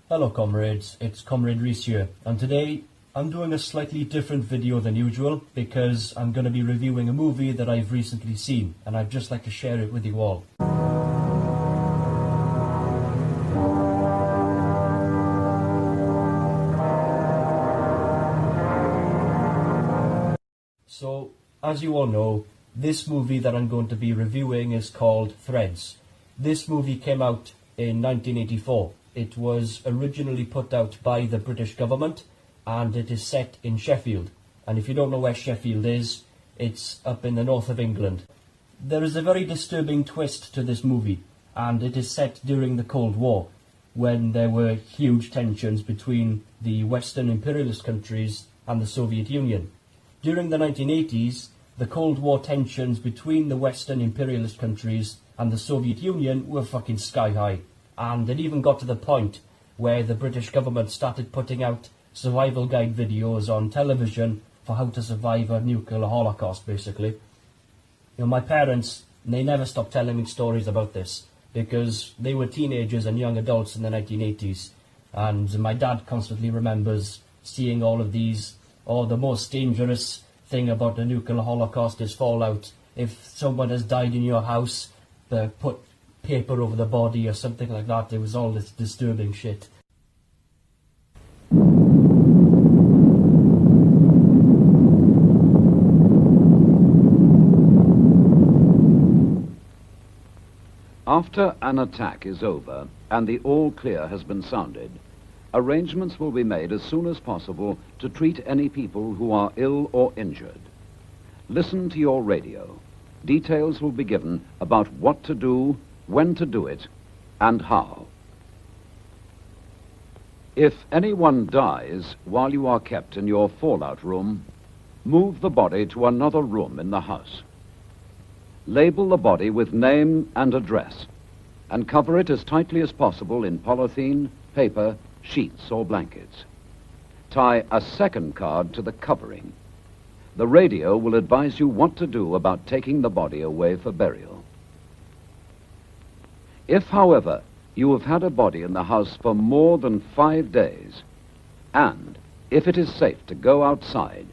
Hello comrades, it's Comrade Reese here, and today I'm doing a slightly different video than usual because I'm going to be reviewing a movie that I've recently seen, and I'd just like to share it with you all. So, as you all know, this movie that I'm going to be reviewing is called Threads. This movie came out in 1984. It was originally put out by the British government, and it is set in Sheffield. And if you don't know where Sheffield is, it's up in the north of England. There is a very disturbing twist to this movie, and it is set during the Cold War, when there were huge tensions between the Western imperialist countries and the Soviet Union. During the 1980s, the Cold War tensions between the Western imperialist countries and the Soviet Union were fucking sky high. And it even got to the point where the British government started putting out survival guide videos on television for how to survive a nuclear holocaust, basically. You know, my parents, they never stopped telling me stories about this because they were teenagers and young adults in the 1980s. And my dad constantly remembers seeing all of these, the most dangerous thing about the nuclear holocaust is fallout. If someone has died in your house, they put paper over the body or something like that. There was all this disturbing shit. After an attack is over and the all clear has been sounded, arrangements will be made as soon as possible to treat any people who are ill or injured. Listen to your radio. Details will be given about what to do, when to do it, and how. If anyone dies while you are kept in your fallout room, move the body to another room in the house. Label the body with name and address, and cover it as tightly as possible in polythene, paper, sheets or blankets. Tie a second card to the covering. The radio will advise you what to do about taking the body away for burial. If, however, you have had a body in the house for more than 5 days, and if it is safe to go outside,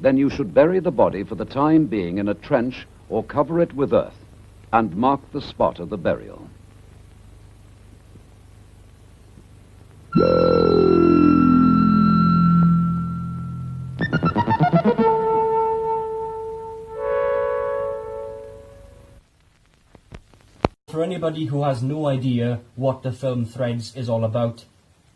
then you should bury the body for the time being in a trench or cover it with earth and mark the spot of the burial. For anybody who has no idea what the film Threads is all about,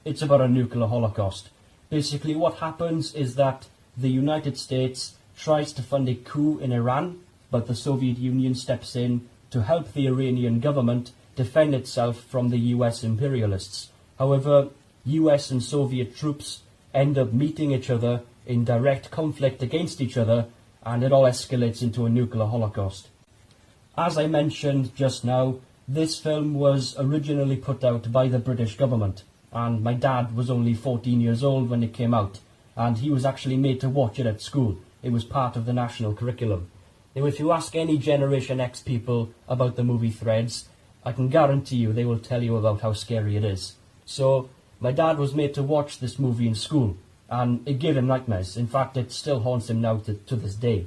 it's about a nuclear holocaust. Basically what happens is that the United States tries to fund a coup in Iran, but the Soviet Union steps in to help the Iranian government defend itself from the US imperialists. However, US and Soviet troops end up meeting each other in direct conflict against each other, and it all escalates into a nuclear holocaust. As I mentioned just now, this film was originally put out by the British government, and my dad was only 14 years old when it came out, and he was actually made to watch it at school. It was part of the national curriculum. Now, if you ask any Generation X people about the movie Threads, I can guarantee you they will tell you about how scary it is. So, my dad was made to watch this movie in school, and it gave him nightmares. In fact, it still haunts him now to this day.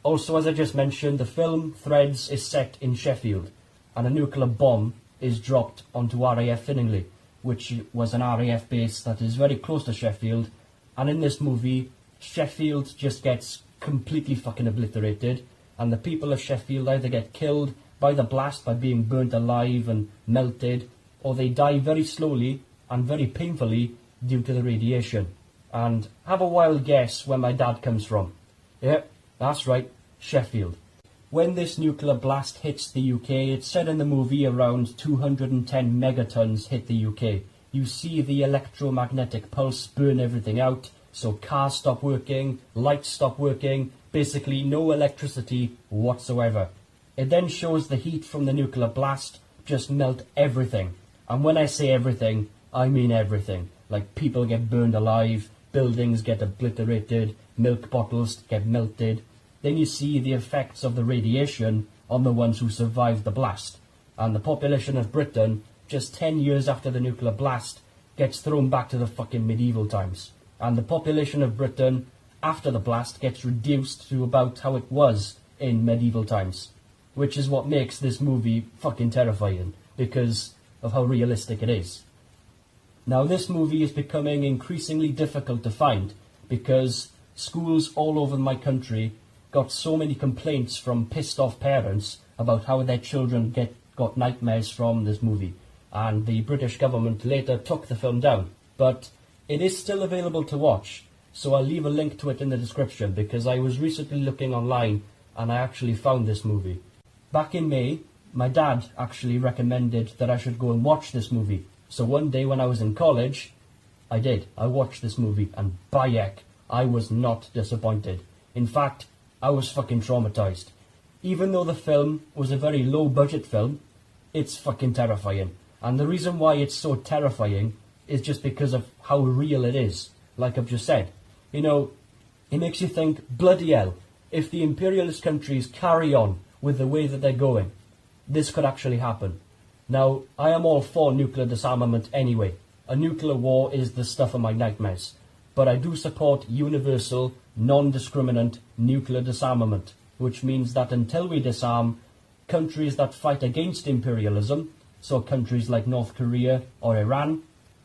Also, as I just mentioned, the film Threads is set in Sheffield, and a nuclear bomb is dropped onto RAF Finningley, which was an RAF base that is very close to Sheffield. And in this movie, Sheffield just gets completely fucking obliterated, and the people of Sheffield either get killed by the blast by being burnt alive and melted, or they die very slowly and very painfully due to the radiation. And have a wild guess where my dad comes from. Yep, that's right, Sheffield. When this nuclear blast hits the UK, it's said in the movie around 210 megatons hit the UK. You see the electromagnetic pulse burn everything out, so cars stop working, lights stop working, basically no electricity whatsoever. It then shows the heat from the nuclear blast just melt everything. And when I say everything, I mean everything. Like, people get burned alive, buildings get obliterated, milk bottles get melted. Then you see the effects of the radiation on the ones who survived the blast. And the population of Britain, just 10 years after the nuclear blast, gets thrown back to the fucking medieval times. And the population of Britain, after the blast, gets reduced to about how it was in medieval times. Which is what makes this movie fucking terrifying, because of how realistic it is. Now, this movie is becoming increasingly difficult to find, because schools all over my country got so many complaints from pissed off parents about how their children got nightmares from this movie, and the British government later took the film down. But it is still available to watch, so I'll leave a link to it in the description, because I was recently looking online and I actually found this movie. Back in May, my dad actually recommended that I should go and watch this movie. So one day when I was in college, I did. I watched this movie, and by heck, I was not disappointed. In fact, I was fucking traumatized. Even though the film was a very low-budget film, it's fucking terrifying. And the reason why it's so terrifying is just because of how real it is, like I've just said. You know, it makes you think, bloody hell, if the imperialist countries carry on with the way that they're going, this could actually happen. Now, I am all for nuclear disarmament anyway. A nuclear war is the stuff of my nightmares. But I do support universal, non-discriminant nuclear disarmament, which means that until we disarm, countries that fight against imperialism, so countries like North Korea or Iran,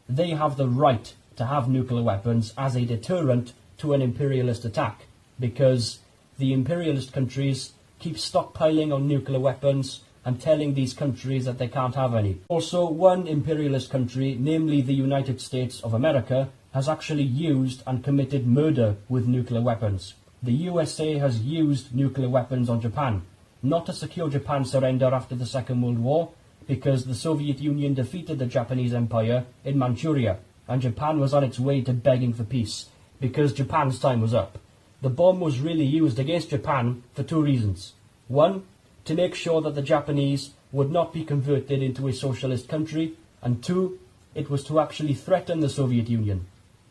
they have the right to have nuclear weapons as a deterrent to an imperialist attack, because the imperialist countries keep stockpiling on nuclear weapons and telling these countries that they can't have any. Also, one imperialist country, namely the United States of America, has actually used and committed murder with nuclear weapons. The USA has used nuclear weapons on Japan, not to secure Japan's surrender after the Second World War, because the Soviet Union defeated the Japanese Empire in Manchuria, and Japan was on its way to begging for peace, because Japan's time was up. The bomb was really used against Japan for two reasons. One, to make sure that the Japanese would not be converted into a socialist country, and two, it was to actually threaten the Soviet Union,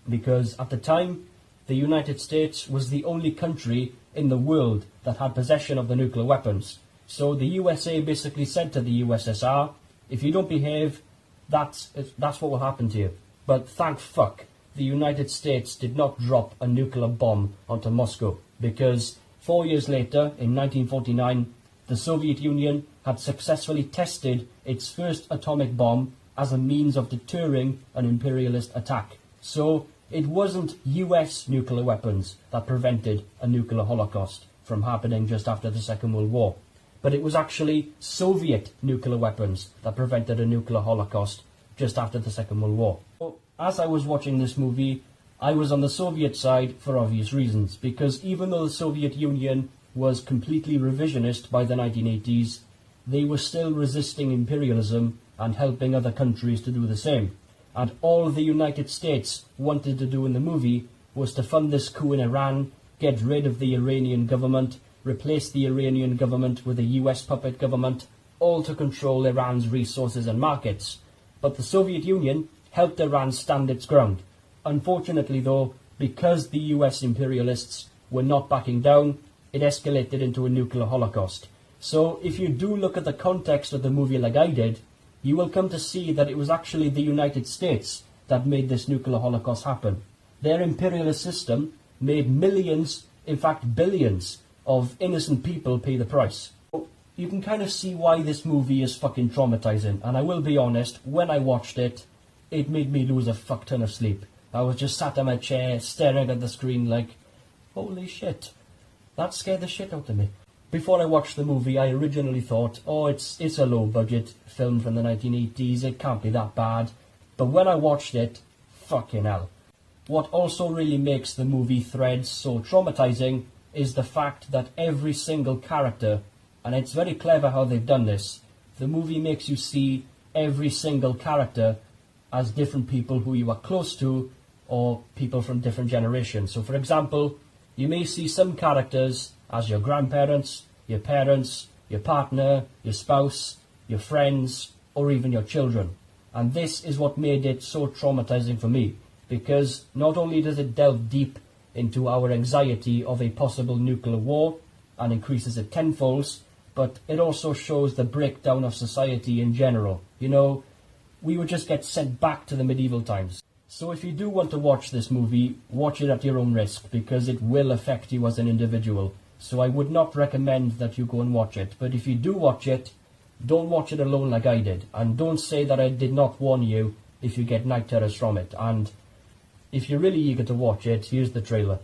because at the time, the United States was the only country in the world that had possession of the nuclear weapons. So the USA basically said to the USSR, if you don't behave, that's what will happen to you. But thank fuck, the United States did not drop a nuclear bomb onto Moscow, because 4 years later, in 1949, the Soviet Union had successfully tested its first atomic bomb as a means of deterring an imperialist attack. So it wasn't US nuclear weapons that prevented a nuclear holocaust from happening just after the Second World War, but it was actually Soviet nuclear weapons that prevented a nuclear holocaust just after the Second World War. So, as I was watching this movie, I was on the Soviet side for obvious reasons, because even though the Soviet Union was completely revisionist by the 1980s, they were still resisting imperialism and helping other countries to do the same. And all the United States wanted to do in the movie was to fund this coup in Iran, get rid of the Iranian government, replace the Iranian government with a US puppet government, all to control Iran's resources and markets. But the Soviet Union helped Iran stand its ground. Unfortunately though, because the US imperialists were not backing down, it escalated into a nuclear holocaust. So if you do look at the context of the movie like I did, you will come to see that it was actually the United States that made this nuclear holocaust happen. Their imperialist system made millions, in fact billions, of innocent people pay the price. You can kind of see why this movie is fucking traumatizing, and I will be honest, when I watched it, it made me lose a fuck ton of sleep. I was just sat in my chair, staring at the screen like, holy shit, that scared the shit out of me. Before I watched the movie, I originally thought, oh, it's a low-budget film from the 1980s, it can't be that bad. But when I watched it, fucking hell. What also really makes the movie Threads so traumatizing is the fact that every single character, and it's very clever how they've done this, the movie makes you see every single character as different people who you are close to, or people from different generations. So for example, you may see some characters as your grandparents, your parents, your partner, your spouse, your friends, or even your children. And this is what made it so traumatizing for me, because not only does it delve deep into our anxiety of a possible nuclear war and increases it tenfold, but it also shows the breakdown of society in general. You know, we would just get sent back to the medieval times. So if you do want to watch this movie, watch it at your own risk, because it will affect you as an individual. So I would not recommend that you go and watch it. But if you do watch it, don't watch it alone like I did. And don't say that I did not warn you if you get night terrors from it. And if you're really eager to watch it, here's the trailer.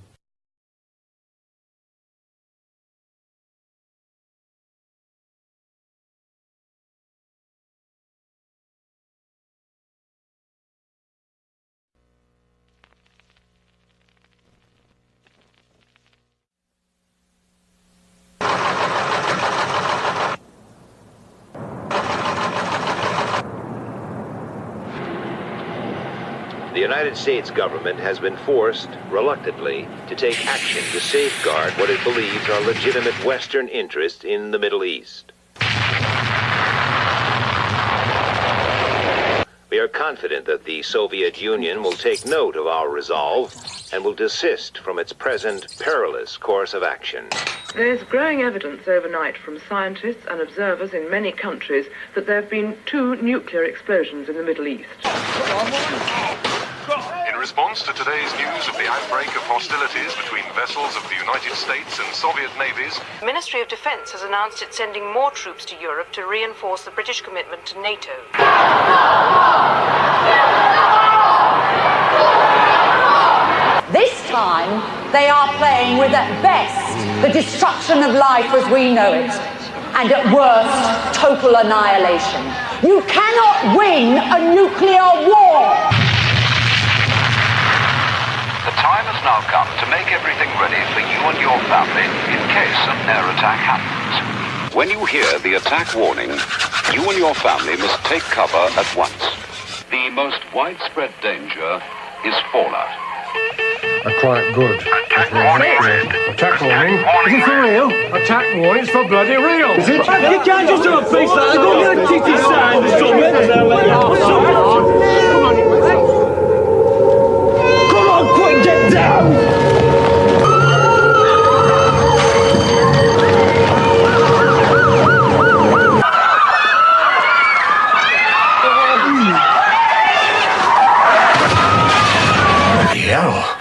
The United States government has been forced, reluctantly, to take action to safeguard what it believes are legitimate Western interests in the Middle East. We are confident that the Soviet Union will take note of our resolve and will desist from its present perilous course of action. There's growing evidence overnight from scientists and observers in many countries that there have been 2 nuclear explosions in the Middle East. In response to today's news of the outbreak of hostilities between vessels of the United States and Soviet navies, The Ministry of Defence has announced it's sending more troops to Europe to reinforce the British commitment to NATO. This time, they are playing with, at best, the destruction of life as we know it, and at worst, total annihilation. You cannot win a nuclear war! The time has now come to make everything ready for you and your family in case an air attack happens. When you hear the attack warning, you and your family must take cover at once. The most widespread danger is fallout. Quite good. Attack warning. Attack warning. Is it for real? Attack warning. It's for bloody real. Is it? You can't just do a face like that. Go get a kitty sign or something. Come on, quick, get down! Hell.